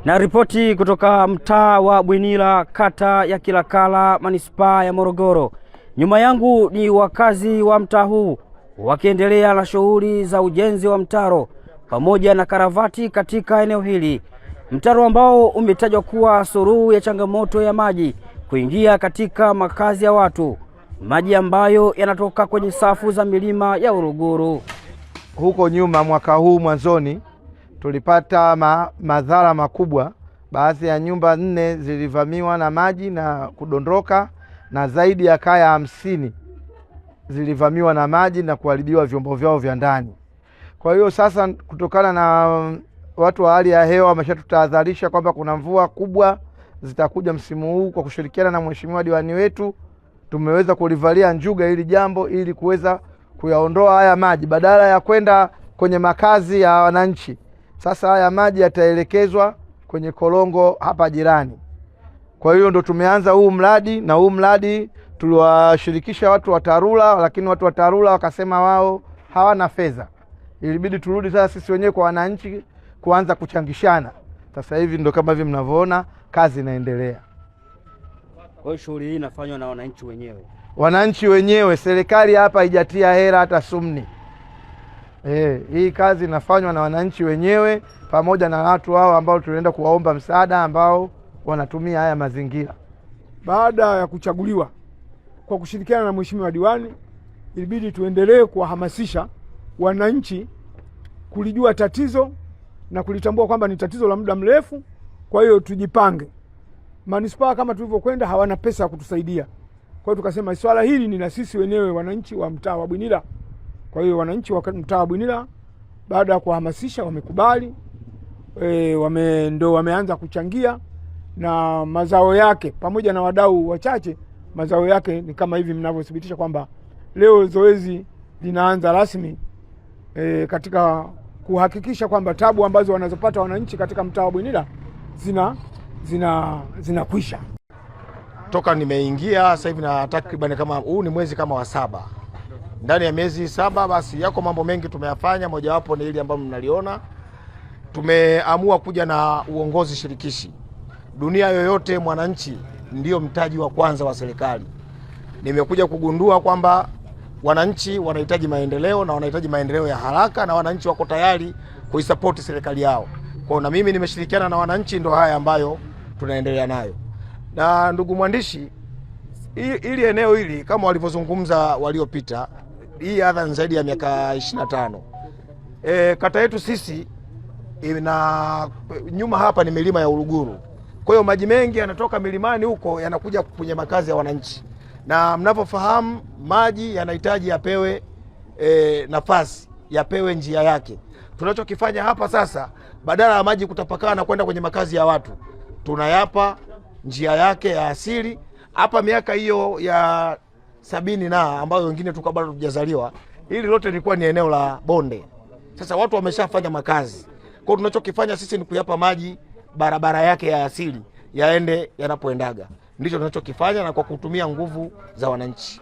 Na ripoti kutoka mtaa wa Bwinila, kata ya Kilakala, manispaa ya Morogoro. Nyuma yangu ni wakazi wa mtaa huu wakiendelea na shughuli za ujenzi wa mtaro pamoja na karavati katika eneo hili. Mtaro ambao umetajwa kuwa suluhu ya changamoto ya maji kuingia katika makazi ya watu, maji ambayo yanatoka kwenye safu za milima ya Uluguru. Huko nyuma, mwaka huu mwanzoni, tulipata madhara makubwa. Baadhi ya nyumba 4 zilivamiwa na maji na kudondoka, na zaidi ya kaya 50 zilivamiwa na maji na kuharibiwa vyombo vyao vya ndani. Kwa hiyo sasa, kutokana na watu wa hali ya hewa wameshatutahadharisha kwamba kuna mvua kubwa zitakuja msimu huu, kwa kushirikiana na mheshimiwa diwani wetu tumeweza kulivalia njuga hili jambo ili kuweza kuyaondoa haya maji, badala ya kwenda kwenye makazi ya wananchi. Sasa haya maji yataelekezwa kwenye korongo hapa jirani. Kwa hiyo ndo tumeanza huu mradi, na huu mradi tuliwashirikisha watu wa TARURA, lakini watu wa TARURA wakasema wao hawana fedha. Ilibidi turudi sasa sisi wenyewe kwa wananchi kuanza kuchangishana. Sasa hivi ndo kama hivi mnavyoona kazi inaendelea. Kwa hiyo shughuli hii inafanywa na wananchi wenyewe. Wananchi wenyewe, serikali hapa haijatia hela hata sumni. Hii kazi inafanywa na wananchi wenyewe pamoja na watu hao ambao tunaenda kuwaomba msaada ambao wanatumia haya mazingira. Baada ya kuchaguliwa kwa kushirikiana na mheshimiwa diwani, ilibidi tuendelee kuwahamasisha wananchi kulijua tatizo na kulitambua kwamba ni tatizo la muda mrefu. Kwa hiyo tujipange. Manispaa kama tulivyokwenda hawana pesa ya kutusaidia. Kwa hiyo tukasema swala hili ni na sisi wenyewe wananchi wa mtaa wa Bwinila. Kwa hiyo wananchi wa mtaa wa Bwinila baada ya kuhamasisha wamekubali, wameanza kuchangia, na mazao yake pamoja na wadau wachache, mazao yake ni kama hivi mnavyothibitisha kwamba leo zoezi linaanza rasmi katika kuhakikisha kwamba tabu ambazo wanazopata wananchi katika mtaa wa Bwinila zinakwisha. Toka nimeingia sasa hivi na takriban kama huu ni mwezi kama wa 7. Ndani ya miezi 7 basi yako mambo mengi tumeyafanya. Mojawapo ni hili ambalo mnaliona. Tumeamua kuja na uongozi shirikishi. Dunia yoyote mwananchi ndio mtaji wa kwanza wa serikali. Nimekuja kugundua kwamba wananchi wanahitaji maendeleo, na wanahitaji maendeleo ya haraka, na wananchi wako tayari kuisupport serikali yao. Kwa na mimi nimeshirikiana na wananchi, ndio haya ambayo tunaendelea nayo. Na ndugu mwandishi, ili eneo hili kama walivyozungumza waliopita, hii adha ni zaidi ya miaka 25. Kata yetu sisi nyuma hapa ni milima ya Uluguru. Kwa hiyo maji mengi yanatoka milimani huko yanakuja kwenye makazi ya wananchi. Na mnavyofahamu maji yanahitaji yapewe nafasi, yapewe njia yake. Tunachokifanya hapa sasa, badala ya maji kutapakaa na kwenda kwenye makazi ya watu, tunayapa njia yake ya asili. Hapa miaka hiyo ya 70 na ambayo wengine tuko bado tujazaliwa, hili lote lilikuwa ni eneo la bonde. Sasa watu wameshafanya makazi. Kwa hiyo tunachokifanya sisi ni kuyapa maji barabara yake ya asili, yaende yanapoendaga. Ndicho tunachokifanya, na kwa kutumia nguvu za wananchi.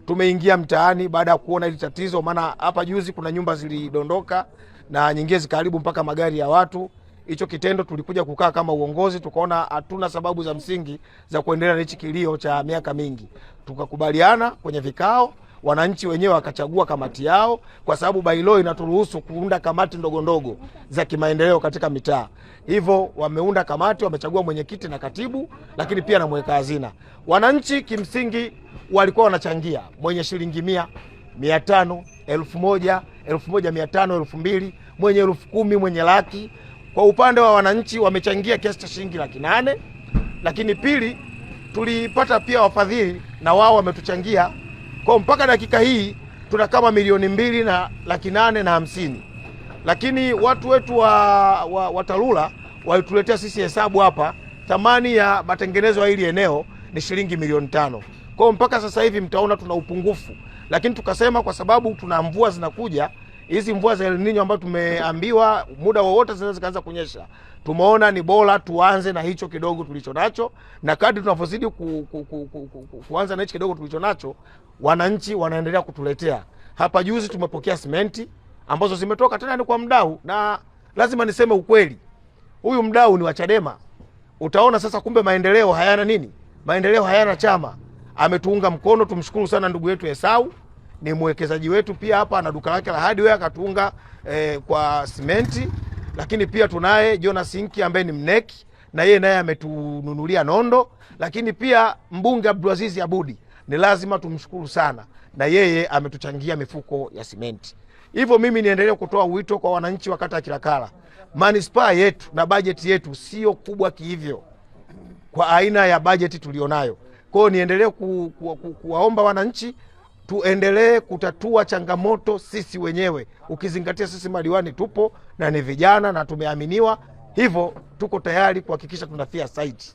Tumeingia mtaani baada ya kuona hili tatizo, maana hapa juzi kuna nyumba zilidondoka na nyingine zikaribu mpaka magari ya watu. Hicho kitendo tulikuja kukaa kama uongozi, tukaona hatuna sababu za msingi za kuendelea na hichi kilio cha miaka mingi. Tukakubaliana kwenye vikao, wananchi wenyewe wakachagua kamati yao, kwa sababu bylaw inaturuhusu kuunda kamati ndogo ndogo za kimaendeleo katika mitaa. Hivyo wameunda kamati, wamechagua mwenyekiti na katibu, lakini pia na mweka hazina. Wananchi kimsingi walikuwa wanachangia, mwenye shilingi 100, 500, 1000, 1500, 2000, mwenye 10,000, mwenye laki. Kwa upande wa wananchi wamechangia kiasi cha shilingi 800,000, lakini pili tulipata pia wafadhili na wao wametuchangia. Kwa mpaka dakika hii tuna kama milioni 2,850,000. Lakini watu wetu wa TARURA walituletea sisi hesabu hapa, thamani ya matengenezo ya hili eneo ni shilingi milioni 5. Kwa mpaka sasa hivi mtaona tuna upungufu, lakini tukasema kwa sababu tuna mvua zinakuja, hizi mvua za El Nino ambazo tumeambiwa muda wowote zinaweza kaanza kunyesha, tumeona ni bora tuanze na hicho kidogo tulicho nacho, na kadri tunavyozidi kuanza na hicho kidogo tulicho nacho, wananchi wanaendelea kutuletea. Hapa juzi tumepokea simenti ambazo zimetoka tena ni kwa mdau, na lazima niseme ukweli, huyu mdau ni wa Chadema. Utaona sasa kumbe maendeleo hayana nini? Maendeleo hayana chama. Ametuunga mkono, tumshukuru sana ndugu yetu Esau, ni mwekezaji wetu pia hapa, na duka lake la hardware akatuunga kwa simenti. Lakini pia tunaye Jonas Inki ambaye ni mneki, na yeye naye ametununulia nondo. Lakini pia mbunge Abdulaziz Abudi ni lazima tumshukuru sana, na yeye ametuchangia mifuko ya simenti. Hivyo mimi niendelee kutoa wito kwa wananchi wa kata ya Kilakala. Manispaa yetu na bajeti yetu sio kubwa kihivyo kwa aina ya bajeti tulionayo. Kwa hiyo niendelee kuwaomba wananchi tuendelee kutatua changamoto sisi wenyewe, ukizingatia sisi madiwani tupo na ni vijana na tumeaminiwa, hivyo tuko tayari kuhakikisha tunafia site.